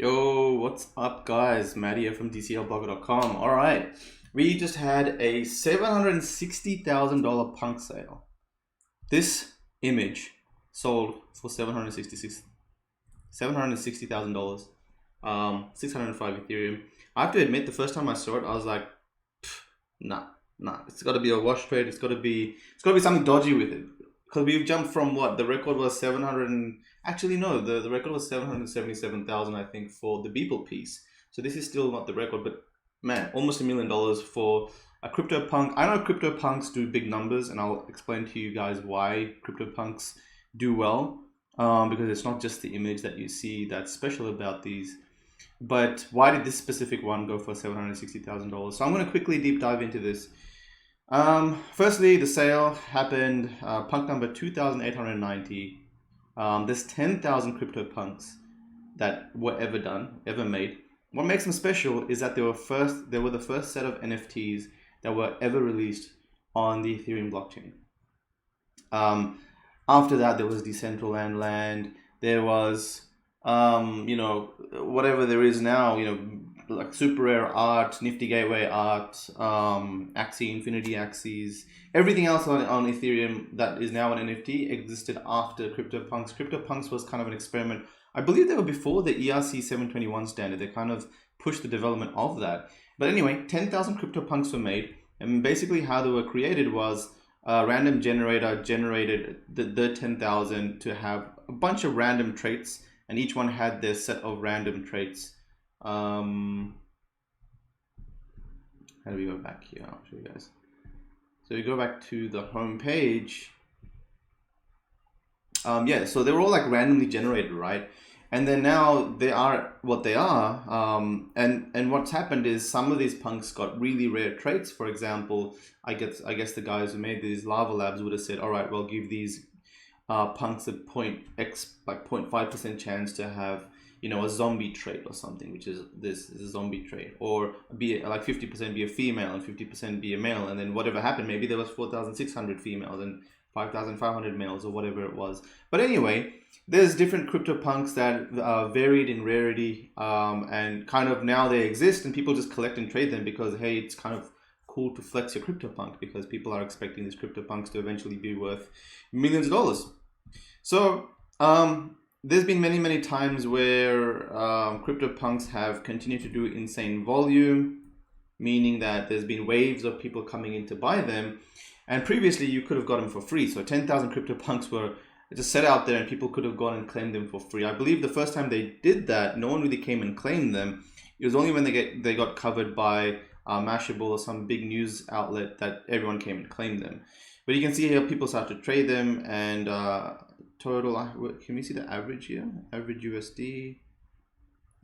Yo, what's up, guys? Maddie here from DCLblogger.com. All right, we just had a $760,000 punk sale. This image sold for $760,000. 605 Ethereum. I have to admit, the first time I saw it, I was like, nah. It's got to be a wash trade. It's got to be something dodgy with it. Because we've jumped from what the record was 700 and actually no, the record was 777,000, I think, for the Beeple piece. So this is still not the record, but man, almost $1 million for a CryptoPunk. I know CryptoPunks do big numbers, and I'll explain to you guys why CryptoPunks do well. Because it's not just the image that you see that's special about these. But why did this specific one go for $760,000? So I'm going to quickly deep dive into this. Firstly, the sale happened, punk number 2,890. There's 10,000 CryptoPunks that were ever made. What makes them special is that they were the first set of NFTs that were ever released on the Ethereum blockchain. After that, there was Decentraland Land. There was, whatever there is now, like super rare art, nifty gateway art, Axie, Infinity Axies, everything else on Ethereum that is now an NFT existed after CryptoPunks. CryptoPunks was kind of an experiment. I believe they were before the ERC 721 standard. They kind of pushed the development of that. But anyway, 10,000 CryptoPunks were made, and basically how they were created was a random generator generated the 10,000 to have a bunch of random traits, and each one had their set of random traits. How do we go back here? I'll show you guys. So we go back to the home page. So they were all like randomly generated, right? And then now they are what they are. And what's happened is some of these punks got really rare traits. For example, I guess the guys who made these lava labs would have said, all right, well, give these punks a 0.5% chance to have, a zombie trait or something, which is this is a zombie trait, or be like 50% be a female and 50% be a male, and then whatever happened, maybe there was 4,600 females and 5,500 males or whatever it was. But anyway, there's different CryptoPunks that varied in rarity, and kind of now they exist, and people just collect and trade them because, hey, it's kind of cool to flex your CryptoPunk because people are expecting these CryptoPunks to eventually be worth millions of dollars. So there's been many times where CryptoPunks have continued to do insane volume, meaning that there's been waves of people coming in to buy them. And previously you could have got them for free. So 10,000 CryptoPunks were just set out there and people could have gone and claimed them for free. I believe the first time they did that, no one really came and claimed them. It was only when they got covered by Mashable or some big news outlet that everyone came and claimed them. But you can see here people start to trade them, and total, can we see the average here? Average USD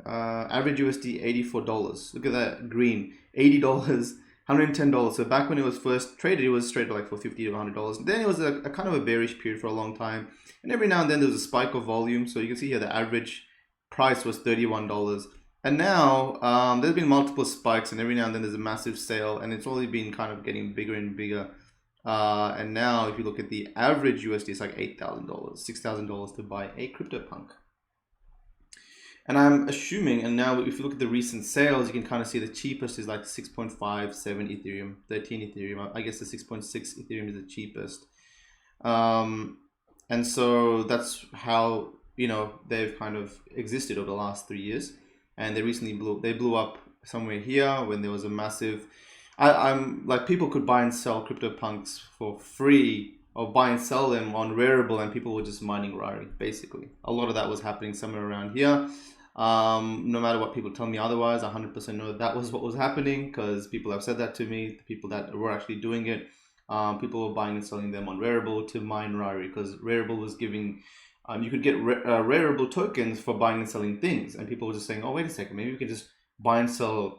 $84. Look at that green, $80, $110. So back when it was first traded, it was traded like for $50 to $100. Then it was a kind of a bearish period for a long time, and every now and then there was a spike of volume. So you can see here the average price was $31. And now there's been multiple spikes, and every now and then there's a massive sale, and it's only been kind of getting bigger and bigger. And now if you look at the average USD, it's like $8,000, $6,000 to buy a CryptoPunk. And I'm assuming, and now if you look at the recent sales, you can kind of see the cheapest is like 6.57 Ethereum, 13 Ethereum. I guess the 6.6 Ethereum is the cheapest. And so that's how, they've kind of existed over the last 3 years. And they recently blew up somewhere here when there was a massive, I'm like, people could buy and sell CryptoPunks for free, or buy and sell them on Rarible, and people were just mining rarity, basically. A lot of that was happening somewhere around here. No matter what people tell me otherwise, I 100% know that was what was happening, because people have said that to me, the people that were actually doing it. People were buying and selling them on Rarible to mine rarity, because Rarible was giving, you could get Rarible tokens for buying and selling things, and people were just saying, oh, wait a second, maybe we can just buy and sell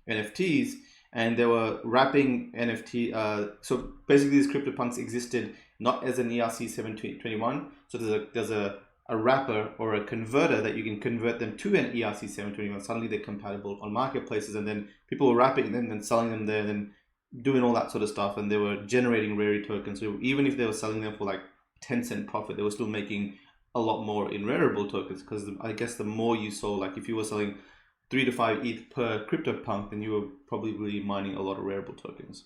NFTs. And they were wrapping NFT. So basically, these CryptoPunks existed not as an ERC 721. So there's a wrapper or a converter that you can convert them to an ERC 721. Suddenly they're compatible on marketplaces, and then people were wrapping them and selling them there, and then doing all that sort of stuff. And they were generating rarity tokens. So even if they were selling them for like 10-cent profit, they were still making a lot more in rarible tokens, because I guess the more you sold, like if you were selling 3 to 5 ETH per CryptoPunk, then you were probably mining a lot of rarible tokens.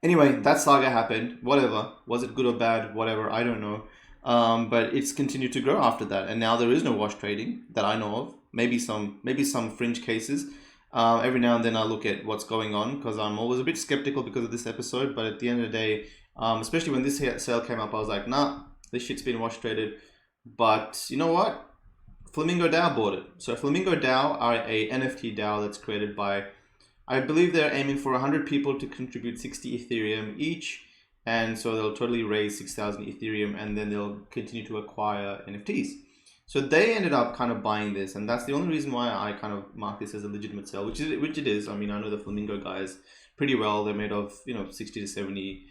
Anyway, that saga happened. Whatever. Was it good or bad? Whatever. I don't know. But it's continued to grow after that, and now there is no wash trading that I know of. Maybe some fringe cases. Every now and then I look at what's going on, because I'm always a bit skeptical because of this episode. But at the end of the day, especially when this sale came up, I was like, nah, this shit's been wash traded. But you know what? Flamingo DAO bought it. So Flamingo DAO are a NFT DAO that's created by, I believe they're aiming for 100 people to contribute 60 Ethereum each. And so they'll totally raise 6,000 Ethereum, and then they'll continue to acquire NFTs. So they ended up kind of buying this, and that's the only reason why I kind of mark this as a legitimate sale, which it is. I mean, I know the Flamingo guys pretty well. They're made of, 60 to 70,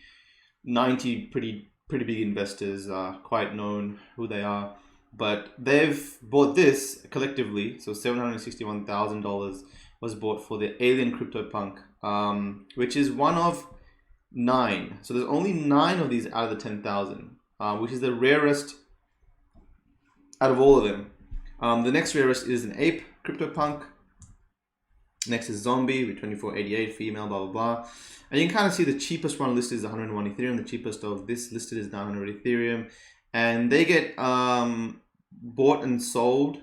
90 pretty big investors, quite known who they are. But they've bought this collectively, so $761,000 was bought for the Alien CryptoPunk, which is one of 9. So there's only 9 of these out of the 10,000, which is the rarest out of all of them. The next rarest is an ape CryptoPunk. Next is zombie with 2488 female, blah blah blah. And you can kind of see the cheapest one listed is 101 Ethereum. The cheapest of this listed is 900 Ethereum, and they get bought and sold.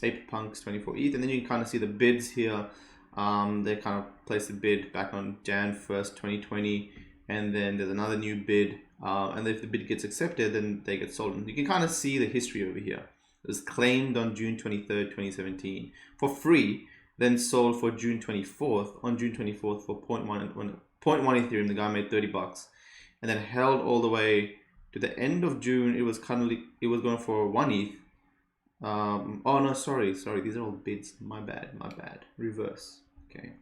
Ape Punks 24 ETH, and then you can kind of see the bids here. They kind of placed a bid back on Jan 1st, 2020, and then there's another new bid, and if the bid gets accepted, then they get sold. And you can kind of see the history over here. It was claimed on June 23rd, 2017 for free, then sold for June 24th. On June 24th for 0.1 Ethereum, the guy made $30, and then held all the way to the end of June. It was going for 1 ETH. Oh no, sorry, these are all bids. My bad. Reverse. Okay.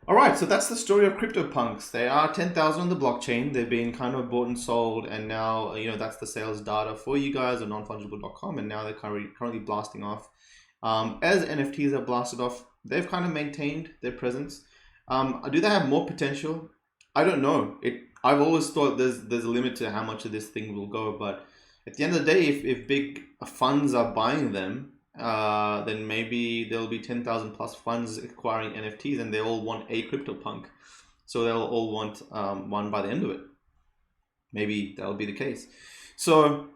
All right, so that's the story of CryptoPunks. They are 10,000 on the blockchain. They've been kind of bought and sold, and now that's the sales data for you guys on nonfungible.com, and now they're currently blasting off. As NFTs are blasted off, they've kind of maintained their presence. Do they have more potential? I don't know. I've always thought there's a limit to how much of this thing will go, but at the end of the day, if big funds are buying them, then maybe there'll be 10,000 plus funds acquiring NFTs, and they all want a CryptoPunk. So they'll all want one by the end of it. Maybe that'll be the case. So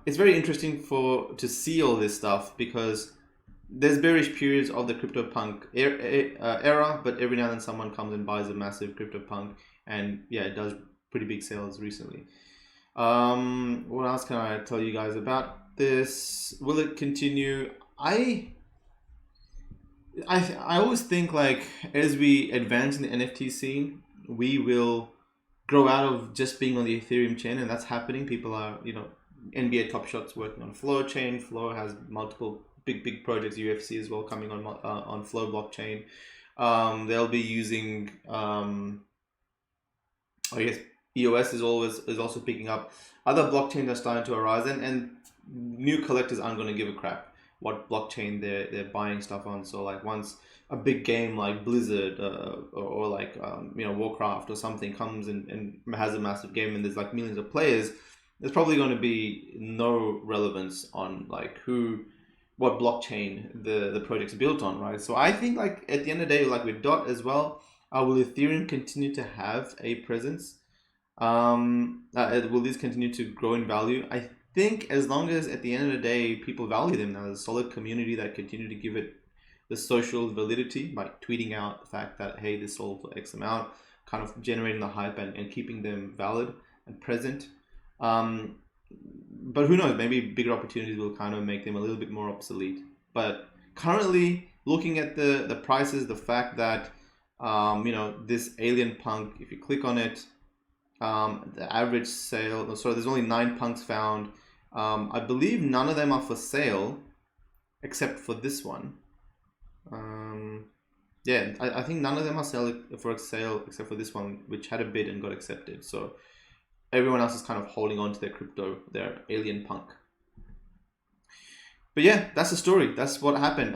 it's very interesting to see all this stuff, because there's bearish periods of the CryptoPunk era, but every now and then someone comes and buys a massive CryptoPunk, and yeah, it does pretty big sales recently. What else can I tell you guys about this? Will it continue? I always think, like, as we advance in the NFT scene, we will grow out of just being on the Ethereum chain, and that's happening. People are, NBA Top Shot's working on Flow chain. Flow has multiple big projects. UFC as well coming on Flow blockchain. They'll be using, I guess, EOS is also picking up. Other blockchains are starting to arise, and new collectors aren't going to give a crap what blockchain they're buying stuff on. So like, once a big game like Blizzard or like Warcraft or something comes and has a massive game, and there's like millions of players, there's probably going to be no relevance on like what blockchain the project's built on, right? So I think, like, at the end of the day, like with DOT as well, will Ethereum continue to have a presence? Will these continue to grow in value? I think as long as at the end of the day people value them, now there's a solid community that continue to give it the social validity by tweeting out the fact that, hey, this sold for X amount, kind of generating the hype and keeping them valid and present. But who knows, maybe bigger opportunities will kind of make them a little bit more obsolete. But currently, looking at the prices, the fact that this Alien Punk, if you click on it, the average sale, so there's only 9 punks found. I believe none of them are for sale except for this one. I think none of them are for sale except for this one, which had a bid and got accepted. So everyone else is kind of holding on to their crypto, their Alien Punk. But yeah, that's the story. That's what happened.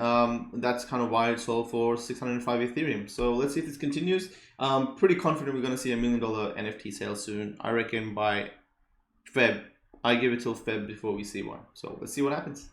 That's kind of why it sold for 605 Ethereum. So let's see if this continues. Pretty confident we're going to see $1 million NFT sale soon. I reckon by Feb. I give it till Feb before we see one. So let's see what happens.